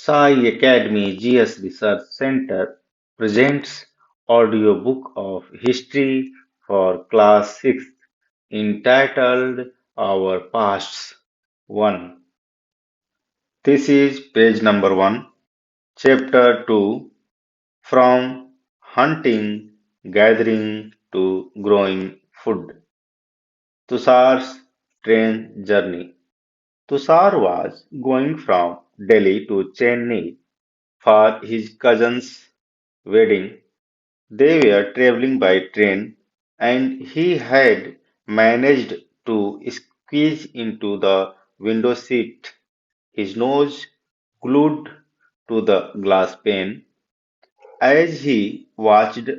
Sciacademy GS Research Center presents audiobook of history for class 6 entitled Our Pasts 1. This is page number 1, chapter 2, From Hunting, Gathering to Growing Food. Tushar's Train Journey. Tushar was going from Delhi to Chennai for his cousin's wedding. They were traveling by train, and he had managed to squeeze into the window seat, his nose glued to the glass pane. As he watched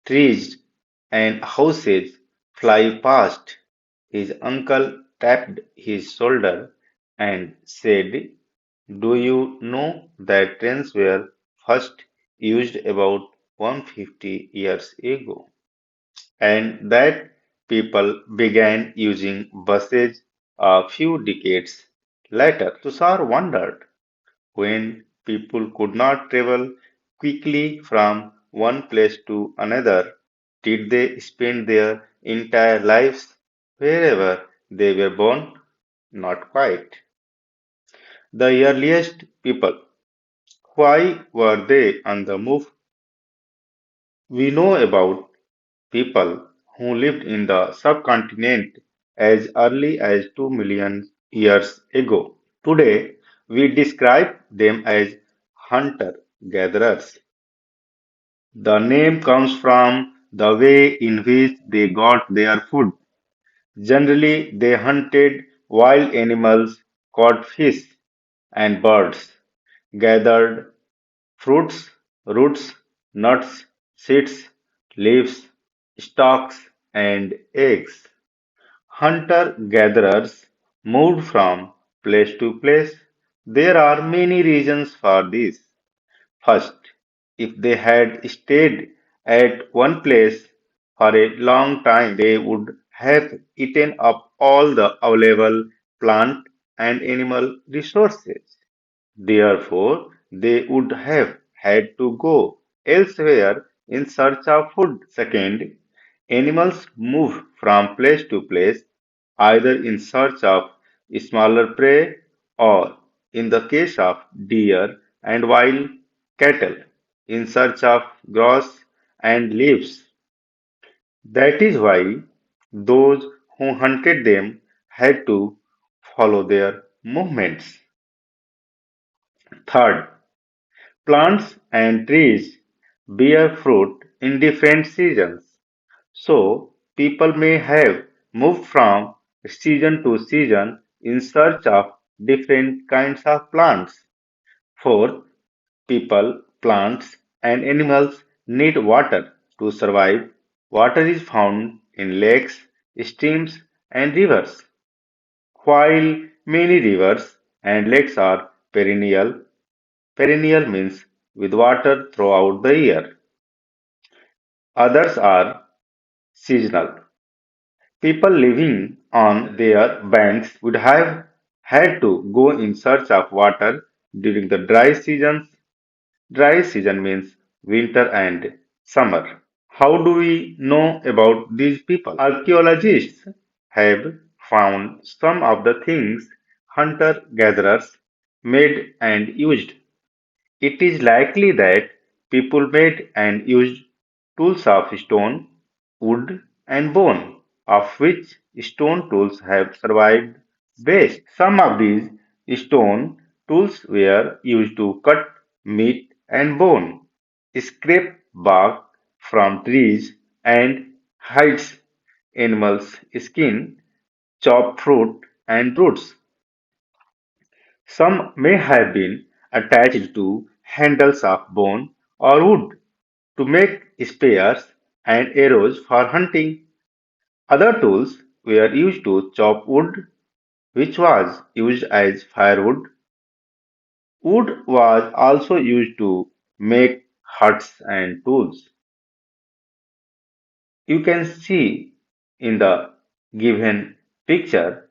trees and houses fly past, his uncle tapped his shoulder and said, "Do you know that trains were first used about 150 years ago, and that people began using buses a few decades later?" Tushar wondered, when people could not travel quickly from one place to another, did they spend their entire lives wherever they were born? Not quite. The earliest people, why were they on the move? We know about people who lived in the subcontinent as early as 2 million years ago. Today, we describe them as hunter gatherers. The name comes from the way in which they got their food. Generally, they hunted wild animals, caught fish and birds, gathered fruits, roots, nuts, seeds, leaves, stalks, and eggs. Hunter-gatherers moved from place to place. There are many reasons for this. First, if they had stayed at one place for a long time, they would have eaten up all the available plant and animal resources. Therefore, they would have had to go elsewhere in search of food. Second, animals move from place to place either in search of smaller prey or, in the case of deer and wild cattle, in search of grass and leaves. That is why those who hunted them had to follow their movements. Third, plants and trees bear fruit in different seasons, so people may have moved from season to season in search of different kinds of plants. Fourth, people, plants, and animals need water to survive. Water is found in lakes, streams, and rivers. While many rivers and lakes are perennial, perennial means with water throughout the year. Others are seasonal. People living on their banks would have had to go in search of water during the dry seasons. Dry season means winter and summer. How do we know about these people? Archaeologists have found some of the things hunter gatherers made and used. It is likely that people made and used tools of stone, wood, and bone, of which stone tools have survived best. Some of these stone tools were used to cut meat and bone, scrape bark from trees and hides animals' skin, chop fruit and roots. Some may have been attached to handles of bone or wood to make spears and arrows for hunting. Other tools were used to chop wood, which was used as firewood. Wood was also used to make huts and tools. You can see in the given picture,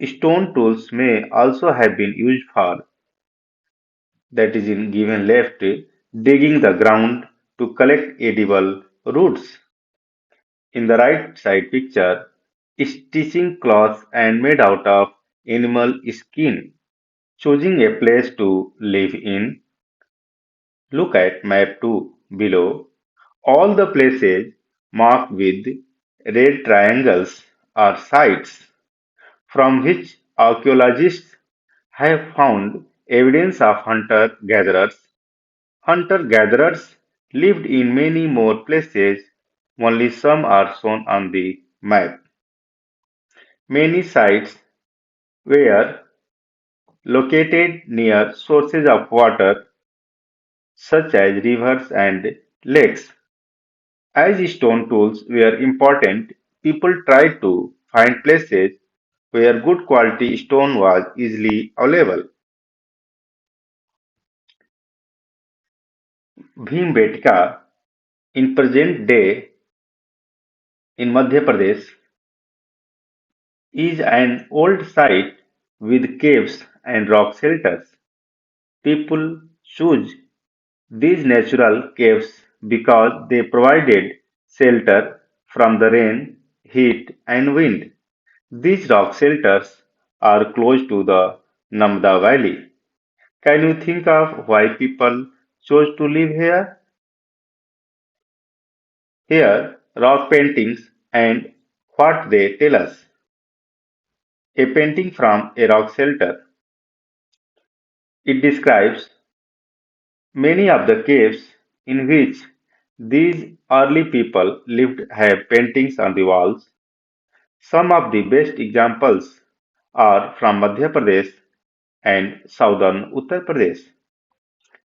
stone tools may also have been used for that is in given left, digging the ground to collect edible roots. In the right side picture, stitching cloth and made out of animal skin, choosing a place to live in. Look at map 2 below. All the places marked with red triangles are sites from which archaeologists have found evidence of hunter gatherers. Hunter gatherers lived in many more places, only some are shown on the map. Many sites were located near sources of water, such as rivers and lakes. As stone tools were important, people tried to find places where good quality stone was easily available. Bhimbetka, in present day in Madhya Pradesh, is an old site with caves and rock shelters. People choose these natural caves because they provided shelter from the rain, heat, and wind. These rock shelters are close to the Namda Valley. Can you think of why people chose to live here? Here, rock paintings and what they tell us. A painting from a rock shelter. It describes many of the caves in which these early people lived have paintings on the walls. Some of the best examples are from Madhya Pradesh and southern Uttar Pradesh.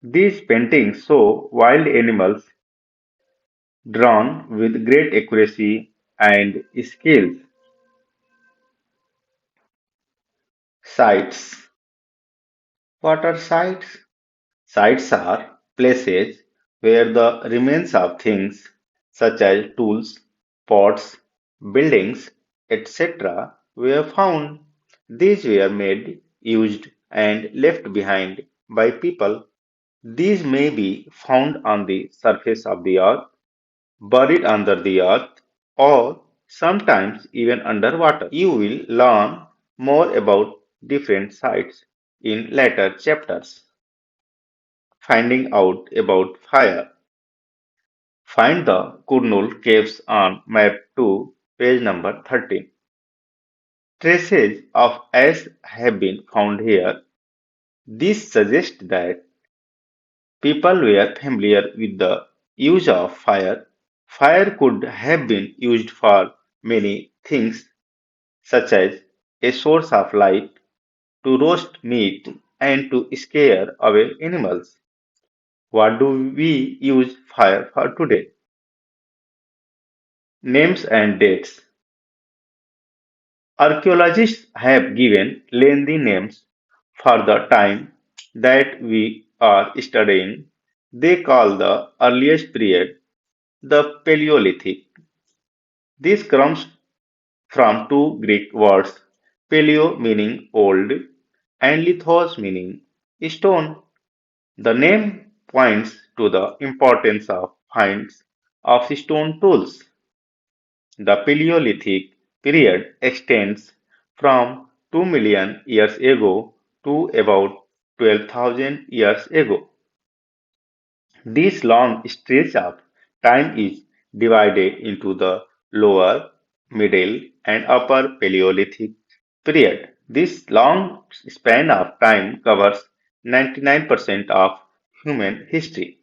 These paintings show wild animals drawn with great accuracy and skill. Sites. What are sites? Sites are places where the remains of things such as tools, pots, buildings, etc. were found. These were made, used, and left behind by people. These may be found on the surface of the earth, buried under the earth, or sometimes even underwater. You will learn more about different sites in later chapters. Finding out about fire. Find the Kurnul caves on map 2, page number 13. Traces of ash have been found here. This suggests that people were familiar with the use of fire. Fire could have been used for many things, such as a source of light, to roast meat, and to scare away animals. What do we use fire for today? Names and dates. Archaeologists have given lengthy names for the time that we are studying. They call the earliest period the Paleolithic. This comes from two Greek words, paleo meaning old and lithos meaning stone. The name points to the importance of finds of stone tools. The Paleolithic period extends from 2 million years ago to about 12,000 years ago. This long stretch of time is divided into the lower, middle, and upper Paleolithic period. This long span of time covers 99% of human history.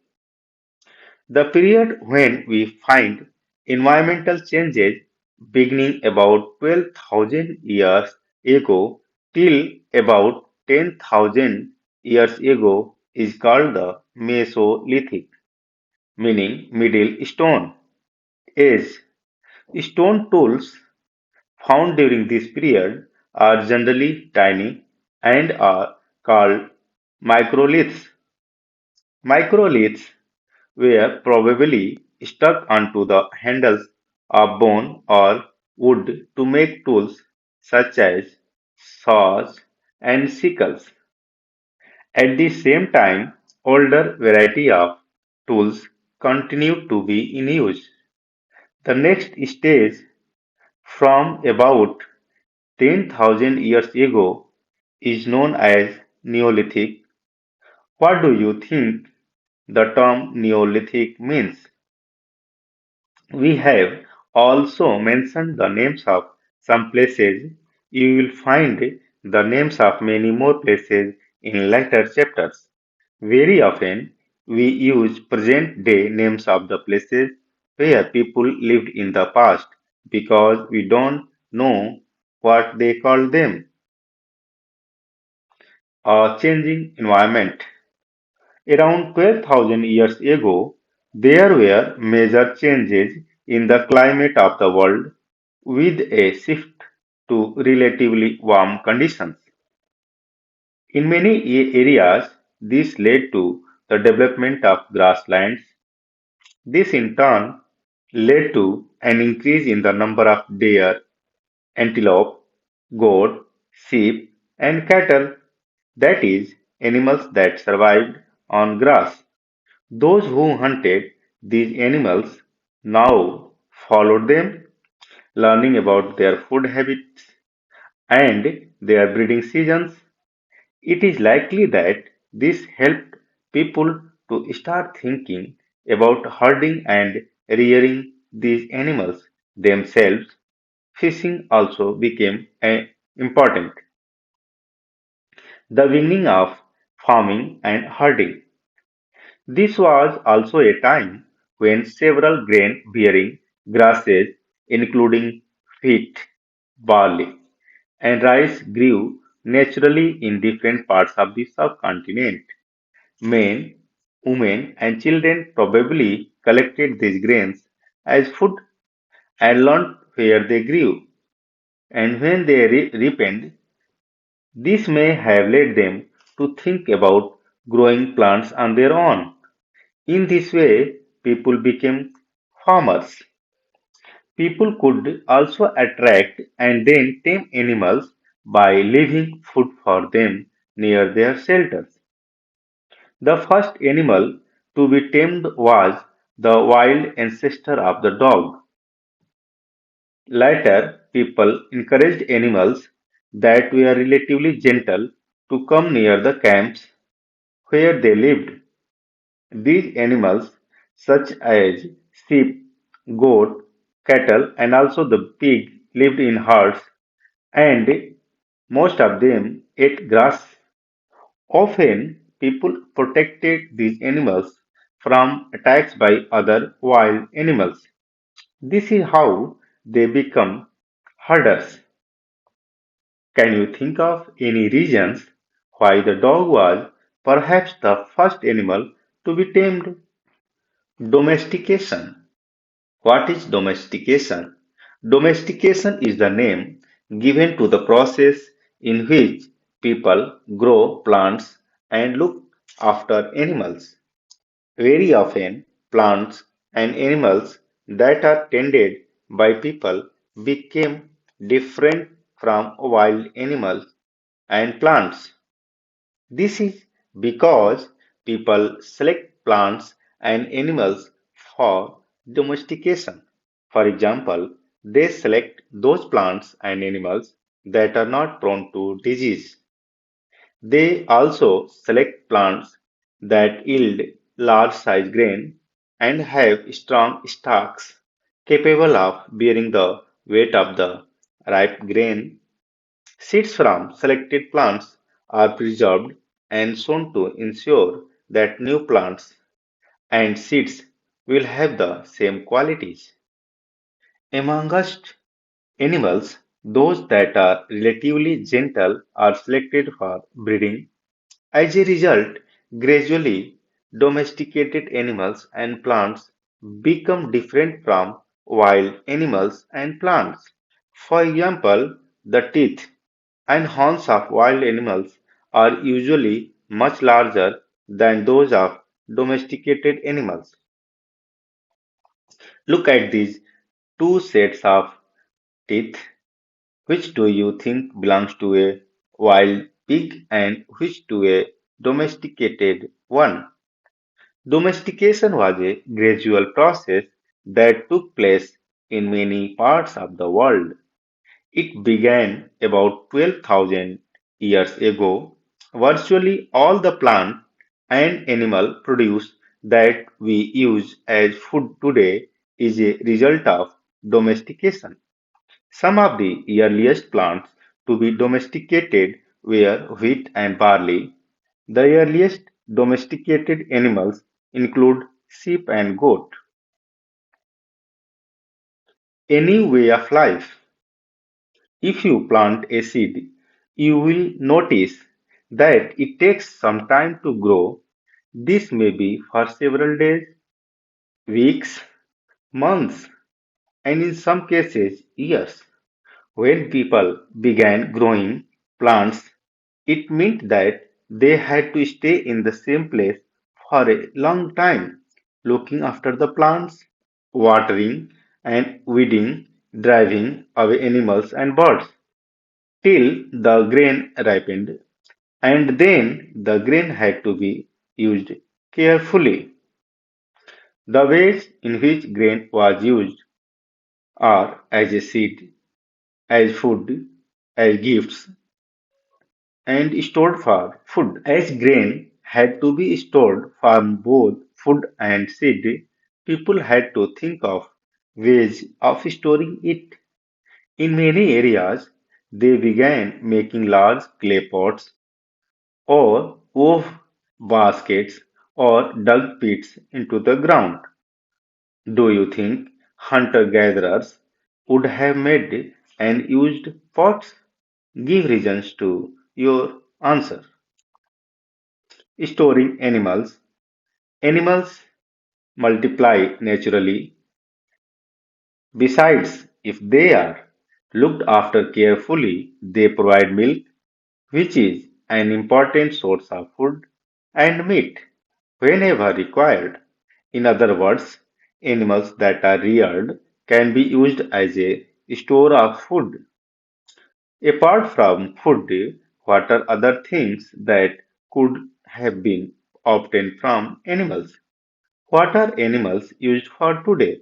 The period when we find environmental changes beginning about 12,000 years ago till about 10,000 years ago is called the Mesolithic, meaning Middle Stone Age. Stone tools found during this period are generally tiny and are called microliths. Microliths were probably stuck onto the handles of bone or wood to make tools such as saws and sickles. At the same time, older variety of tools continue to be in use. The next stage from about 10,000 years ago is known as Neolithic. What do you think the term Neolithic means? We have also mentioned the names of some places. You will find the names of many more places in later chapters. Very often, we use present day names of the places where people lived in the past because we don't know what they called them. A changing environment. Around 12,000 years ago, there were major changes in the climate of the world with a shift to relatively warm conditions. In many areas, this led to the development of grasslands. This in turn led to an increase in the number of deer, antelope, goat, sheep, and cattle, that is, animals that survived on grass. Those who hunted these animals now followed them, learning about their food habits and their breeding seasons. It is likely that this helped people to start thinking about herding and rearing these animals themselves. Fishing also became important. The beginning of farming and herding. This was also a time when several grain bearing grasses, including wheat, barley, and rice, grew naturally in different parts of the subcontinent. Men, women, and children probably collected these grains as food and learned where they grew and when they ripened. This may have led them to think about growing plants on their own. In this way, people became farmers. People could also attract and then tame animals by leaving food for them near their shelters. The first animal to be tamed was the wild ancestor of the dog. Later, people encouraged animals that were relatively gentle to come near the camps where they lived. These animals, such as sheep, goat, cattle, and also the pig, lived in herds, and most of them ate grass. Often, people protected these animals from attacks by other wild animals. This is how they become herders. Can you think of any reasons why the dog was perhaps the first animal to be tamed? Domestication. What is domestication? Domestication is the name given to the process in which people grow plants and look after animals. Very often, plants and animals that are tended by people became different from wild animals and plants. This is because people select plants and animals for domestication. For example, they select those plants and animals that are not prone to disease. They also select plants that yield large size grain and have strong stalks capable of bearing the weight of the ripe grain. Seeds from selected plants are preserved and sown to ensure that new plants and seeds will have the same qualities. Amongst animals, those that are relatively gentle are selected for breeding. As a result, gradually domesticated animals and plants become different from wild animals and plants. For example, the teeth and horns of wild animals are usually much larger than those of domesticated animals. Look at these two sets of teeth. Which do you think belongs to a wild pig and which to a domesticated one. Domestication was a gradual process that took place in many parts of the world. It began about 12,000 years ago. Virtually all the plant and animal produce that we use as food today is a result of domestication. Some of the earliest plants to be domesticated were wheat and barley. The earliest domesticated animals include sheep and goat. Any way of life. If you plant a seed, you will notice that it takes some time to grow. This may be for several days, weeks, months, and in some cases, years. When people began growing plants, it meant that they had to stay in the same place for a long time, looking after the plants, watering and weeding, driving away animals and birds, till the grain ripened, and then the grain had to be used carefully. The ways in which grain was used are as a seed, as food, as gifts, and stored for food. As grain had to be stored for both food and seed, people had to think of ways of storing it. In many areas, they began making large clay pots or wove baskets or dug pits into the ground. Do you think hunter gatherers would have made and used pots? Give reasons to your answer. Storing animals. Animals multiply naturally. Besides, if they are looked after carefully, they provide milk, which is an important source of food, and meat whenever required. In other words, animals that are reared can be used as a store of food. Apart from food, what are other things that could have been obtained from animals? What are animals used for today?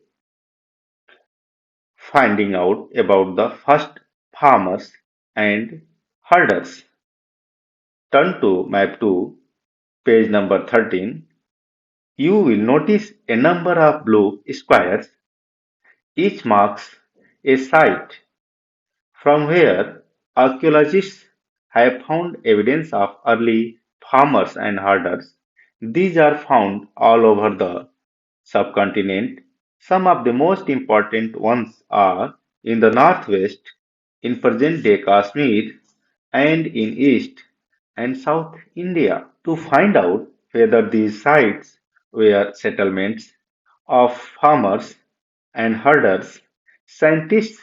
Finding out about the first farmers and herders. Turn to map 2, page number 13. You will notice a number of blue squares. Each marks a site from where archaeologists have found evidence of early farmers and herders. These are found all over the subcontinent. Some of the most important ones are in the northwest, in present day Kashmir, and in East and South India. To find out whether these sites were settlements of farmers and herders, scientists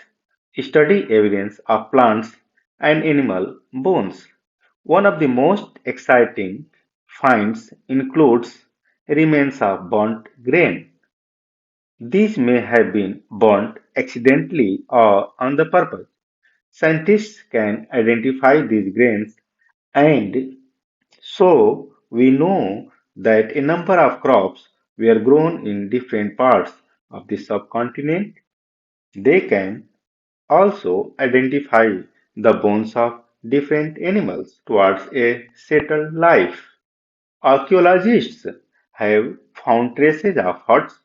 study evidence of plants and animal bones. One of the most exciting finds includes remains of burnt grain. These may have been burnt accidentally or on the purpose. Scientists can identify these grains, and so we know that a number of crops were grown in different parts of the subcontinent. They can also identify the bones of different animals towards a settled life. Archaeologists have found traces of huts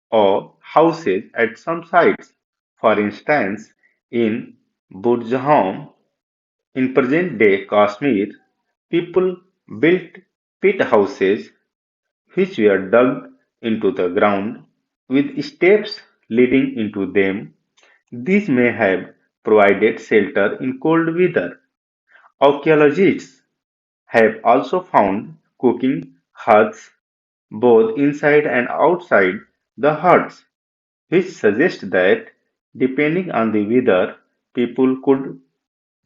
or houses at some sites. For instance, in Burjahom, in present-day Kashmir, people built pit houses which were dug into the ground with steps leading into them. These may have provided shelter in cold weather. Archaeologists have also found cooking huts both inside and outside the huts, which suggests that depending on the weather, people could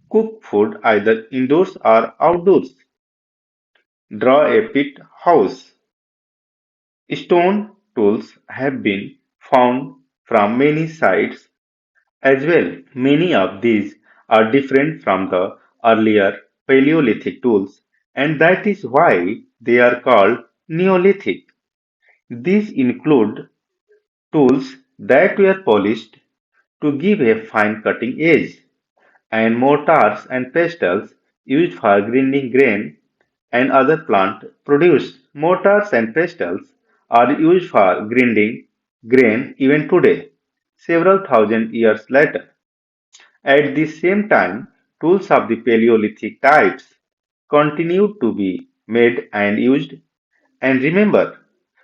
cook food either indoors or outdoors. Draw a pit house. Stone tools have been found from many sites as well. Many of these are different from the earlier Paleolithic tools and that is why they are called Neolithic. These include tools that were polished to give a fine cutting edge, and mortars and pestles used for grinding grain and other plant produce. Mortars and pestles are used for grinding grain even today, several thousand years later. At the same time, tools of the Paleolithic types continued to be made and used. And remember,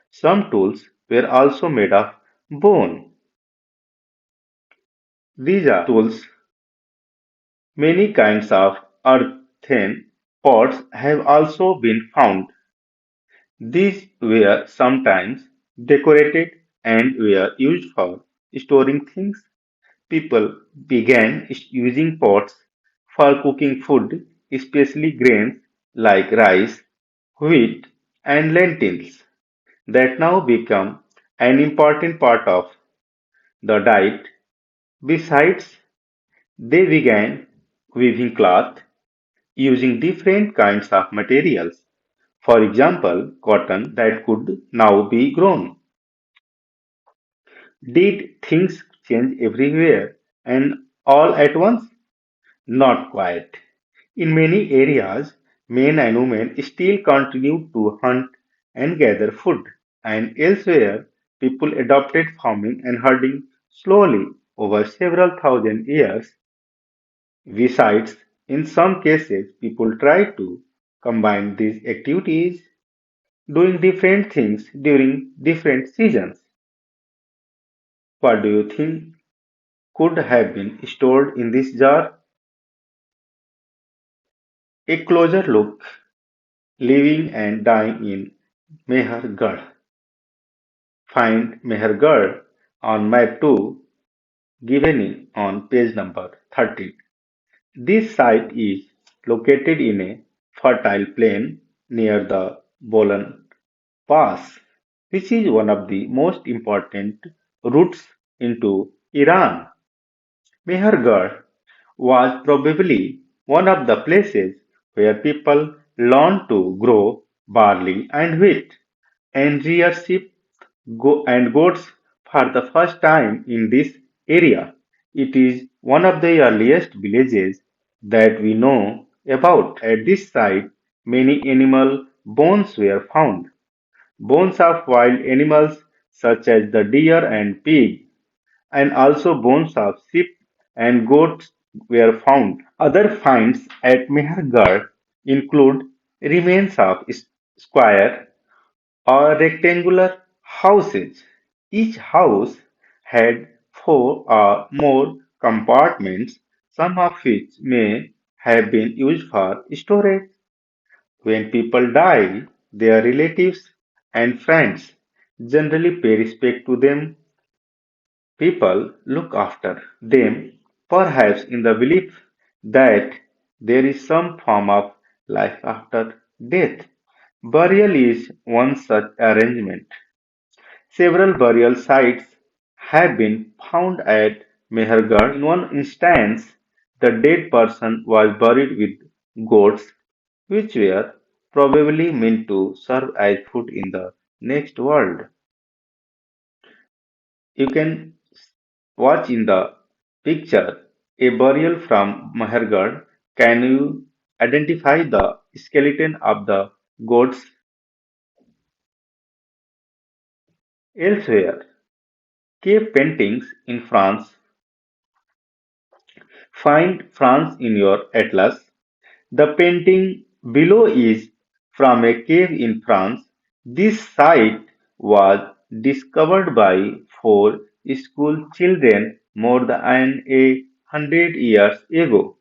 some tools were also made of bone. These are tools. Many kinds of earthen pots have also been found. These were sometimes decorated and were used for storing things. People began using pots for cooking food, especially grains like rice, wheat, and lentils, that now become an important part of the diet. Besides, they began weaving cloth using different kinds of materials. For example, cotton that could now be grown. Did things change everywhere and all at once? Not quite. In many areas, men and women still continue to hunt and gather food, and elsewhere, people adopted farming and herding slowly over several thousand years. Besides, in some cases, people try to combine these activities, doing different things during different seasons. What do you think could have been stored in this jar? A closer look, living and dying in Mehergarh. Find Mehergarh on map 2 given on page number 13. This site is located in a fertile plain near the Bolan Pass, which is one of the most important routes into Iran. Mehergarh was probably one of the places where people learned to grow barley and wheat and rear sheep and goats for the first time in this area. It is one of the earliest villages that we know about. At this site, many animal bones were found. Bones of wild animals such as the deer and pig, and also bones of sheep and goats were found. Other finds at Mehergarh include remains of square or rectangular houses. Each house had four or more compartments, some of which may have been used for storage. When people die, their relatives and friends generally pay respect to them. People look after them, perhaps in the belief that there is some form of life after death. Burial is one such arrangement. Several burial sites have been found at Mehergarh. In one instance, the dead person was buried with goats, which were probably meant to serve as food in the next world. You can watch in the picture a burial from Mehergarh. Can you identify the skeleton of the goats elsewhere? Cave paintings in France. Find France in your atlas. The painting below is from a cave in France. This site was discovered by four school children more than 100 years ago.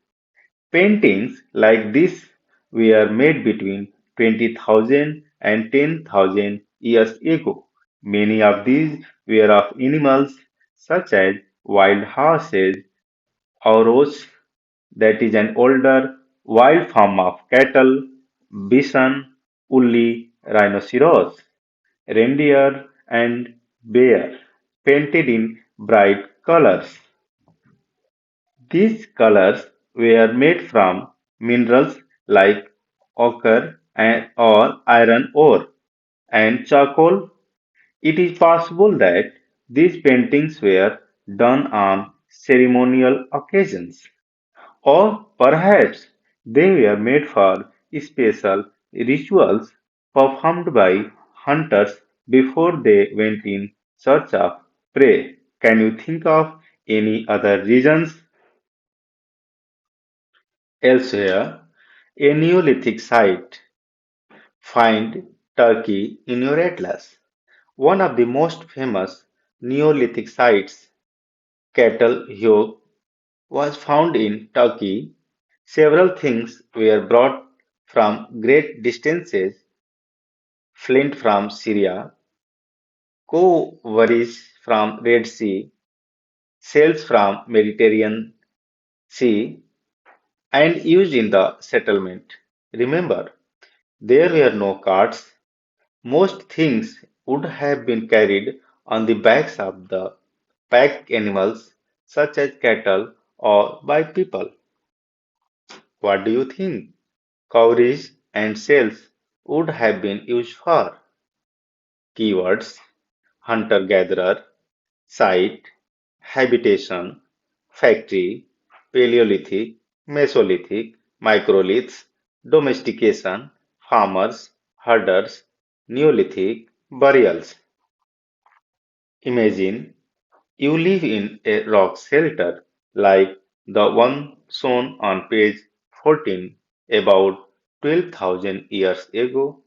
Paintings like this were made between 20,000 and 10,000 years ago. Many of these were of animals such as wild horses, aurochs, that is an older wild form of cattle, bison, woolly rhinoceros, reindeer, and bear, painted in bright colors. These colors were made from minerals like ochre or iron ore and charcoal. It is possible that these paintings were done on ceremonial occasions, or perhaps they were made for special rituals performed by hunters before they went in search of prey. Can you think of any other reasons? Elsewhere, a Neolithic site. Find Turkey in your atlas. One of the most famous Neolithic sites, Kettle Hugh, was found in Turkey. Several things were brought from great distances: flint from Syria, cowries from Red Sea, shells from Mediterranean Sea, and used in the settlement. Remember, there were no carts. Most things would have been carried on the backs of the pack animals, such as cattle, or by people. What do you think? Cowries and shells would have been used for. Keywords: hunter-gatherer, site, habitation, factory, Paleolithic, Mesolithic, microliths, domestication, farmers, herders, Neolithic, burials. Imagine you live in a rock shelter like the one shown on page 14 about 12,000 years ago.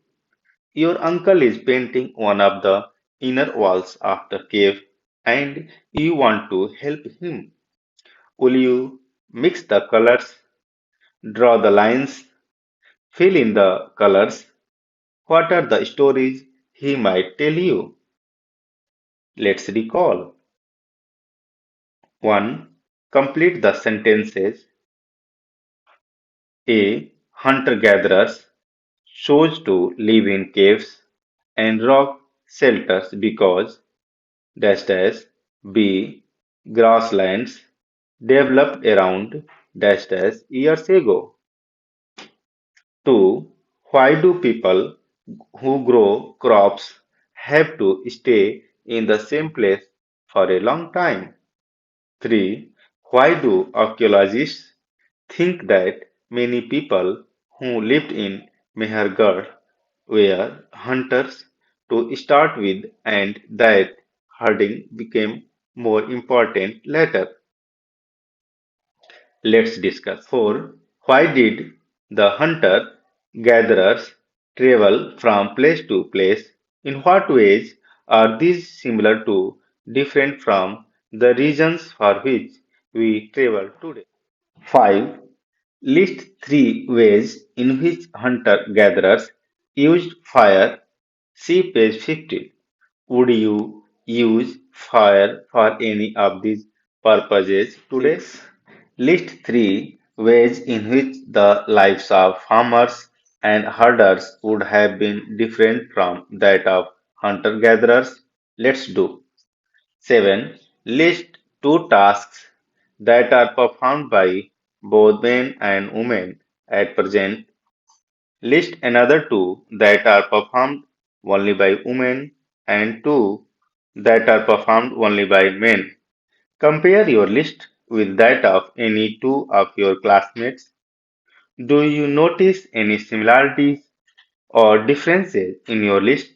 Your uncle is painting one of the inner walls of the cave and you want to help him. Will you mix the colors, draw the lines, fill in the colors? What are the stories he might tell you? Let's recall. 1. Complete the sentences. A. Hunter-gatherers chose to live in caves and rock shelters because dash dash. B. Grasslands developed around dash dash years ago. 2. Why do people who grow crops have to stay in the same place for a long time? 3. Why do archaeologists think that many people who lived in Mehergarh were hunters to start with and that herding became more important later? Let's discuss. 4. Why did the hunter gatherers travel from place to place? In what ways are these similar to different from the regions for which we travel today? 5. List three ways in which hunter gatherers used fire. See page 15. Would you use fire for any of these purposes today? List three ways in which the lives of farmers and herders would have been different from that of hunter gatherers. Let's do. 7. List two tasks that are performed by both men and women at present. List another two that are performed only by women and two that are performed only by men. Compare your list with that of any two of your classmates. Do you notice any similarities or differences in your list?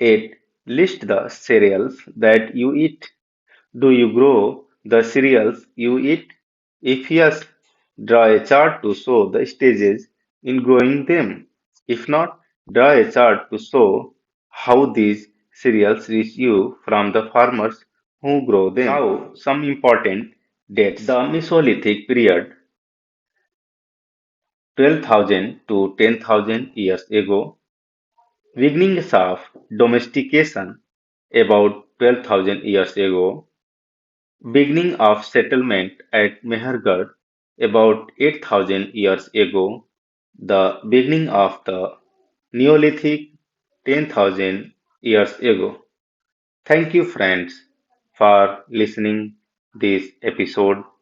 8. List the cereals that you eat. Do you grow the cereals you eat? If yes, draw a chart to show the stages in growing them. If not, draw a chart to show how these cereals reach you from the farmers who grow them. Now, some important dates. The Mesolithic period, 12,000 to 10,000 years ago. Beginnings of domestication, about 12,000 years ago. Beginning of settlement at Mehergarh, about 8,000 years ago. The beginning of the Neolithic, 10,000 years ago. Thank you friends for listening this episode.